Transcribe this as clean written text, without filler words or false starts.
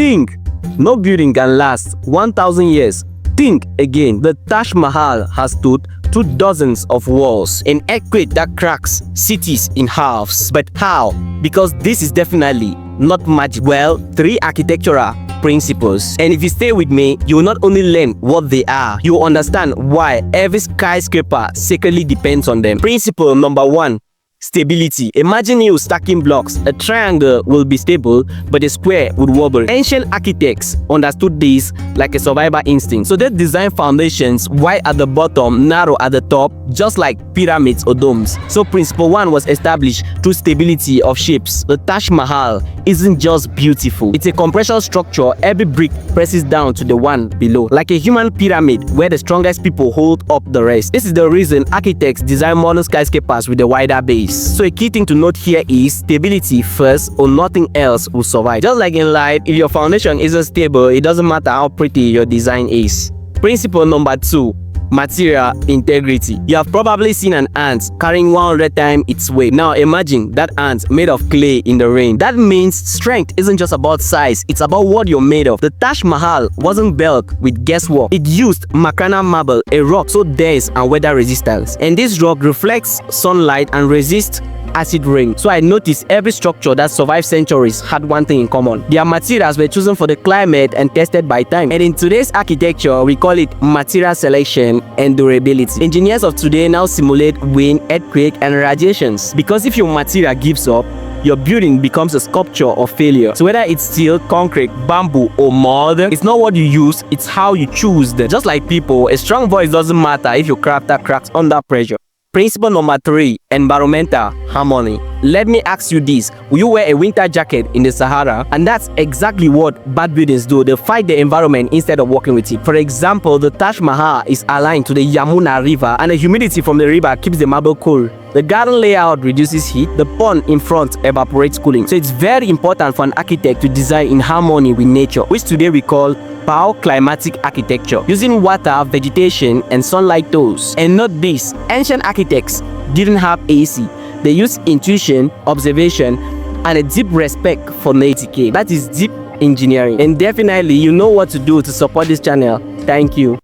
Think, no building can last 1,000 years. Think again, the Taj Mahal has stood to dozens of walls. An earthquake that cracks cities in halves. But how? Because this is definitely not magic. Well, 3 architectural principles. And if you stay with me, you will not only learn what they are, you will understand why every skyscraper secretly depends on them. Principle number 1. Stability. Imagine you stacking blocks. A triangle will be stable, but a square would wobble. Ancient architects understood this like a survival instinct. So they designed foundations wide at the bottom, narrow at the top, just like pyramids or domes. So principle 1 was established through stability of shapes. The Taj Mahal isn't just beautiful. It's a compression structure. Every brick presses down to the one below, like a human pyramid where the strongest people hold up the rest. This is the reason architects design modern skyscrapers with a wider base. So a key thing to note here is stability first, or nothing else will survive. Just like in life, if your foundation isn't stable, it doesn't matter how pretty your design is. Principle number 2. Material integrity. You have probably seen an ant carrying 100 times its weight. Now imagine that ant made of clay in the rain. That means strength isn't just about size, it's about what you're made of. The Taj Mahal wasn't built with guesswork. It used Makana marble, a rock so dense and weather resistant. And this rock reflects sunlight and resists acid rain. So I noticed every structure that survived centuries had one thing in common. Their materials were chosen for the climate and tested by time. And in today's architecture, we call it material selection and durability. Engineers of today now simulate wind, earthquake, and radiations. Because if your material gives up, your building becomes a sculpture of failure. So whether it's steel, concrete, bamboo, or mud, it's not what you use, it's how you choose them. Just like people, a strong voice doesn't matter if your character cracks under pressure. Principle number 3. Environmental harmony. Let me ask you this. Will you wear a winter jacket in the Sahara? And that's exactly what bad buildings do. They fight the environment instead of working with it. For example, the Taj Mahal is aligned to the Yamuna River, and the humidity from the river keeps the marble cool. The garden layout reduces heat. The pond in front evaporates cooling. So it's very important for an architect to design in harmony with nature, which today we call bioclimatic architecture, using water, vegetation, and sunlight tools. And note this, ancient architects didn't have AC. They used intuition, observation, and a deep respect for nature. That is deep engineering. And definitely, you know what to do to support this channel. Thank you.